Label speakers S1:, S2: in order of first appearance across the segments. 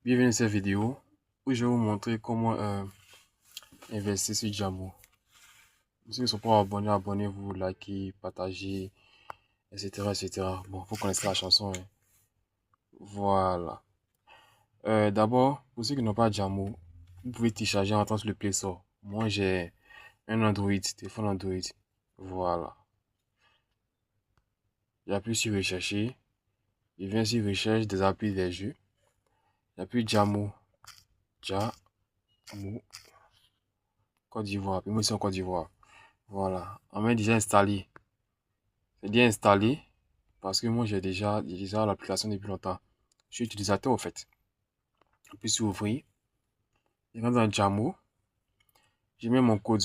S1: Bienvenue dans cette vidéo où je vais vous montrer comment investir sur Jamo. Ceux qui ne sont pas abonnés, abonnez-vous, likez, partagez, etc. etc. Bon, vous connaissez la chanson, hein. Voilà. D'abord, pour ceux qui n'ont pas Jamo, vous pouvez télécharger en entrant sur le Play Store. Moi, j'ai un Android, téléphone Android. Voilà. J'appuie sur rechercher. Il vient sur recherche des applis des jeux. J'appuie Jamo. Jamo. Côte d'Ivoire. Puis moi aussi en Côte d'Ivoire. Voilà. On m'a déjà installé. C'est bien installé parce que moi j'ai déjà l'application depuis longtemps. Je suis utilisateur au fait. Puis sur ouvrir, je rentre dans Jamo, je mets mon code,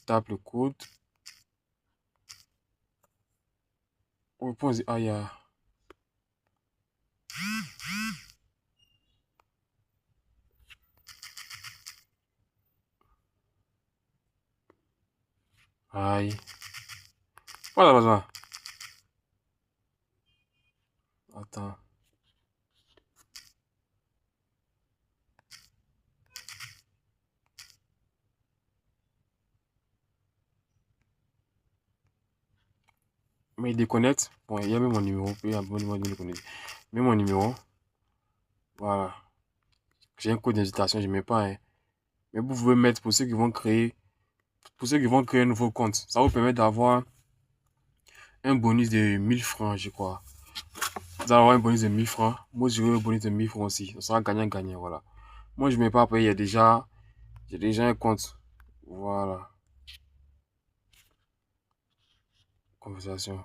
S1: tape le code. On pense, aïe, aïe. Voilà, voilà. Attends. Mais il déconnecte. Bon, il y a même mon numéro. Il y a mon numéro de déconnecter. Mais mon numéro, voilà. J'ai un code d'invitation, je ne mets pas, hein. Mais vous pouvez mettre pour ceux qui vont créer un nouveau compte. Ça vous permet d'avoir un bonus de 1000 francs, je crois. Vous allez avoir un bonus de 1000 francs. Moi, je veux un bonus de 1000 francs aussi. Ça sera gagnant-gagnant, voilà. Moi, je ne mets pas après, j'ai déjà un compte. Voilà. Conversation.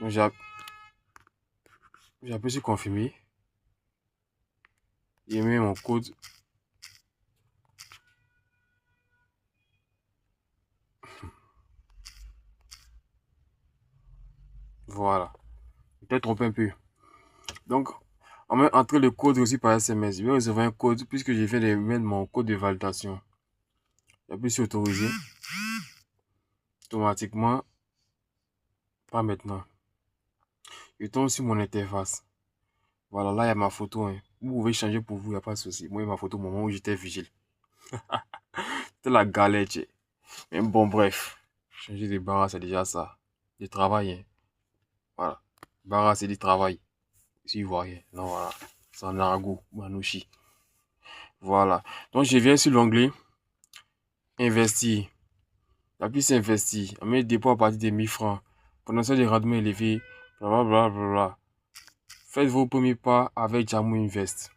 S1: Donc, j'ai appuyé sur confirmer. J'ai mis mon code. Voilà. Peut-être trompé un peu. Donc, on va entrer le code aussi par SMS. Je vais recevoir un code puisque j'ai fait de mettre mon code de validation. J'appuie sur autoriser. Automatiquement. Pas maintenant. Je tombe sur mon interface. Voilà, là, il y a ma photo, hein. Vous pouvez changer pour vous, il n'y a pas de souci. Moi, il y a ma photo au moment où j'étais vigile. C'était la galère, tu sais. Mais bon, bref. Changer de barre, c'est déjà ça. Du travail, hein. Voilà. Barra, c'est du travail. Si vous voyez. Non, voilà. C'est en argot, manouchi. Voilà. Donc, je viens sur l'onglet investir. J'appuie sur investir. On met dépôt à partir de 1000 francs. Potentiel de rendement élevé. Blablabla. Bla, bla, bla. Faites vos premiers pas avec Jamo Invest.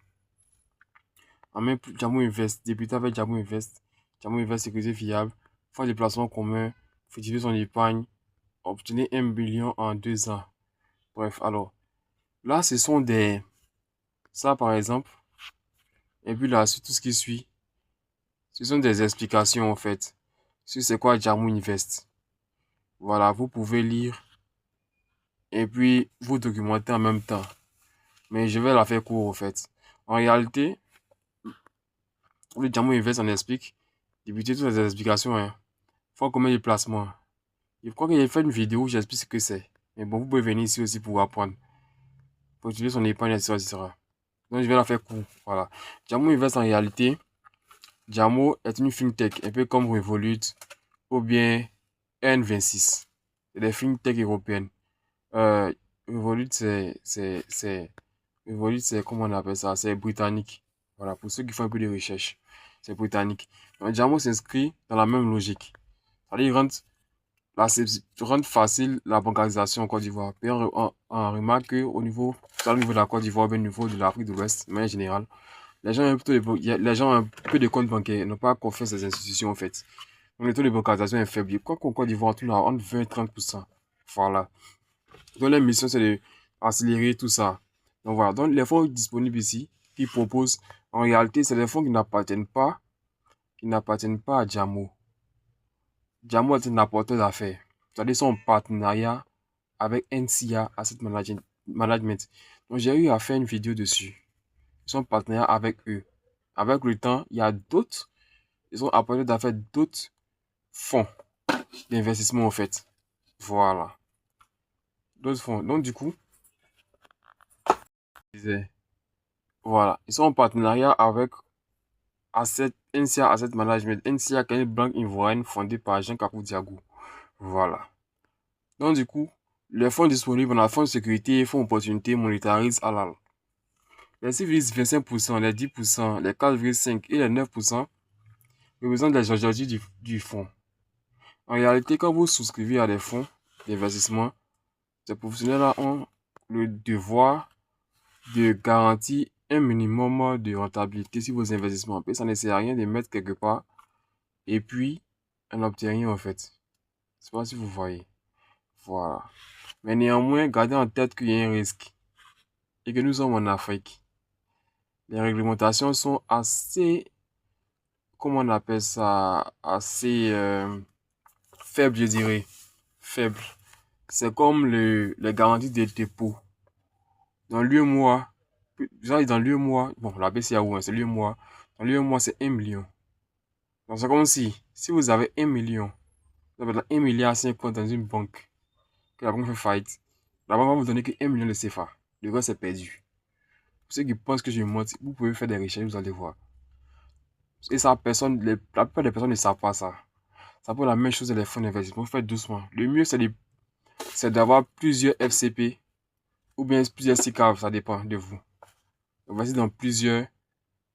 S1: On met Jamo Invest. Débuter avec Jamo Invest. Jamo Invest, sécurité fiable. Fonds de placement commun. Fructifier son épargne. Obtenir 1 million en 2 ans. Bref, alors. Là, ce sont des. Ça, par exemple. Et puis là, sur tout ce qui suit. Ce sont des explications, en fait. Sur c'est quoi Jamo Invest. Voilà, vous pouvez lire et puis vous documenter en même temps. Mais je vais la faire court, en fait. En réalité, le Jamo Invest en explique. Débuter toutes les explications, hein. Faut combien de placements. Je crois que j'ai fait une vidéo où j'explique ce que c'est. Mais bon, vous pouvez venir ici aussi pour apprendre. Pour utiliser son épargne, etc., etc. Donc, je vais la faire court. Voilà. Jamo Invest en réalité, Jamo est une fintech, un peu comme Revolut ou bien N26. C'est des fintech européennes. Euh, Revolut, Revolut, c'est, comment on appelle ça? C'est britannique. Voilà, pour ceux qui font un peu de recherche, c'est britannique. Donc, Jamo s'inscrit dans la même logique. C'est-à-dire, rendre facile la bancarisation en Côte d'Ivoire. Puis on remarque qu'au niveau, soit au niveau de la Côte d'Ivoire, au niveau de l'Afrique de l'Ouest, mais en général, les gens ont un peu de comptes bancaires, n'ont pas confiance à ces institutions en fait. Donc le taux de bancarisation est faible. Quoi qu'en Côte d'Ivoire, tout là, entre 20 et 30%. Voilà. Donc la mission, c'est d'accélérer tout ça. Donc voilà. Donc les fonds disponibles ici, qui proposent, en réalité, c'est des fonds qui n'appartiennent pas à Jamo. Jamo est un apporteur d'affaires. C'est-à-dire son partenariat avec NCA Asset Management. Donc j'ai eu à faire une vidéo dessus. Ils sont partenaires avec eux. Avec le temps, il y a d'autres, ils ont apporté d'affaires d'autres fonds d'investissement en fait. Voilà. D'autres fonds. Donc du coup, disais. Voilà. Ils sont en partenariat avec NCA Asset Management. NCA qui est une banque ivoirienne fondée par Jean Capou Diago. Voilà. Donc, du coup, les fonds disponibles, on a fonds de sécurité, fonds opportunité, monétarise, halal. Les 6,25%, les 10%, les 4,5% et les 9% représentent les aujourd'hui du fonds. En réalité, quand vous souscrivez à des fonds d'investissement, ces professionnels-là ont le devoir de garantir un minimum de rentabilité sur vos investissements. Après, ça ne sert à rien de mettre quelque part et puis on n'obtient rien en fait. Je ne sais pas si vous voyez. Voilà. Mais néanmoins, gardez en tête qu'il y a un risque et que nous sommes en Afrique. Les réglementations sont assez, comment on appelle ça, assez faibles, je dirais. Faibles. C'est comme les garanties de dépôt. Dans l'UEMOA, dans l'UEMOA, bon, la BCAO, hein, c'est l'UEMOA. Dans l'UEMOA, c'est 1 million. Donc, c'est comme si vous avez 1 million, vous avez 1 milliard 50 dans une banque, que la banque fait faillite, la banque va vous donner que 1 million de CFA. Le reste, c'est perdu. Pour ceux qui pensent que je monte, vous pouvez faire des recherches, vous allez voir. Et ça, la plupart des personnes ne savent pas ça. Ça peut la même chose les fonds d'investissement. Faites doucement. Le mieux, c'est d'avoir plusieurs FCP ou bien plusieurs SICAV, ça dépend de vous. Voici dans plusieurs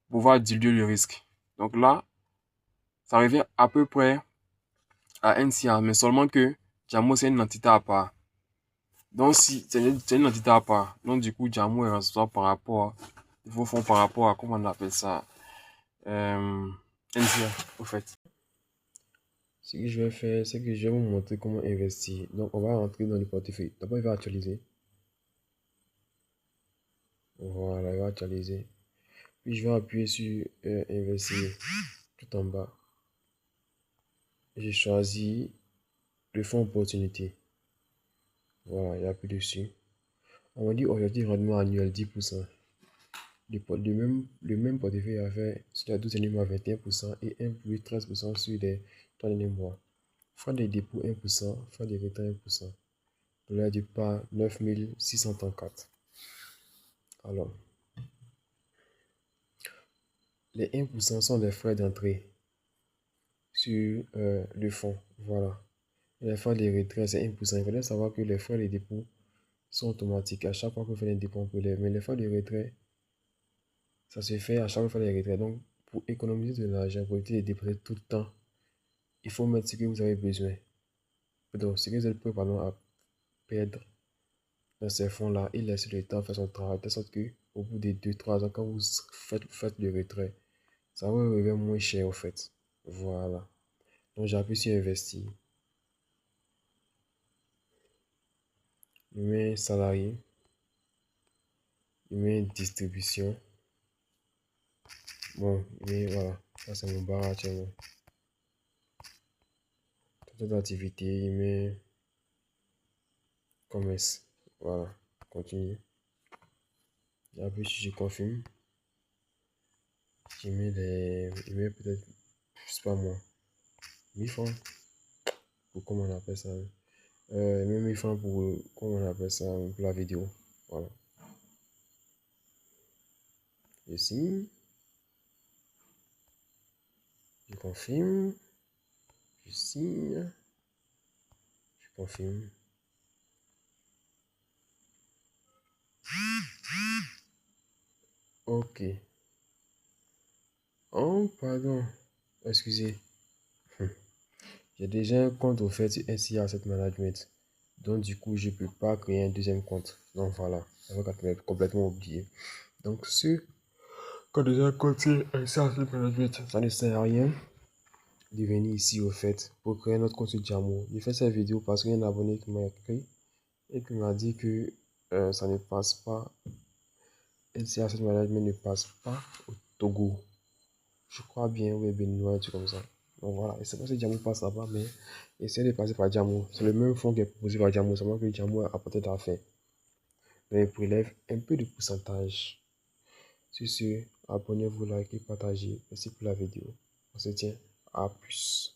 S1: pour pouvoir diluer le risque. Donc là, ça revient à peu près à NCA, mais seulement que Jamo, c'est une entité à part. Donc, si c'est une entité à part, donc du coup, Jamo est responsable par rapport, il faut faire par rapport à, comment on appelle ça, NCA, au fait. Ce que je vais faire, c'est que je vais vous montrer comment investir. Donc, on va rentrer dans le portefeuille. D'abord, il va actualiser. Voilà, il va actualiser. Puis, je vais appuyer sur investir tout en bas. J'ai choisi le fonds opportunité. Voilà, il appuie dessus. On m'a dit aujourd'hui rendement annuel 10%. Le même portefeuille a fait sur les 12 derniers mois 21% et 1,13% sur les 3 derniers mois. Frais de dépôt 1%, frais de retrait 1%. Dollar du pas 9634. Alors, les 1% sont les frais d'entrée sur le fonds. Voilà. Et les frais de retrait, c'est 1%. Il fallait savoir que les frais de dépôt sont automatiques. À chaque fois que vous faites un dépôt, on peut les. Mais les frais de retrait, ça se fait à chaque fois les retraits. Donc, pour économiser de l'argent, pour éviter de dépenser tout le temps, il faut mettre ce que vous avez besoin. Donc, ce que vous êtes prêt à perdre dans ces fonds-là, il laisse le temps faire son travail, de sorte que au bout de 2-3 ans, quand vous faites le retrait, ça va vous revenir moins cher au fait. Voilà. Donc, j'appuie sur investir. Je mets salarié. Je mets distribution. Bon, mais voilà. Ça, c'est mon bar actuellement. Toute activité, il met commerce. Voilà. Continue. J'appuie sur je confirme. Je mets peut-être, je sais pas moi, 1000 francs pour comment on appelle ça. Même 1000 francs pour, comment on appelle ça, pour la vidéo. Voilà. Je signe. Je confirme. Je signe. Je confirme. Ok. Oh, pardon. Excusez. J'ai déjà un compte offert sur SIA Asset Management. Donc, du coup, je ne peux pas créer un deuxième compte. Donc, voilà. J'avais complètement oublié. Donc, quand déjà un compte sur SIA Asset Management, ça ne sert à rien de venir ici au fait pour créer notre compte sur Jamo. J'ai fait cette vidéo parce qu'il y a un abonné qui m'a écrit et qui m'a dit que ça ne passe pas. NCA Asset Management ne passe pas au Togo. Je crois bien, oui, Benoît, un truc comme ça. Donc voilà, et c'est pas si Jamo passe là-bas, mais essayez de passer par Jamo. C'est le même fonds qui est proposé par Jamo, seulement que Jamo a apporté d'affaires. Mais il prélève un peu de pourcentage. Sur ce, abonnez-vous, likez, partagez. Merci pour la vidéo. On se tient à plus.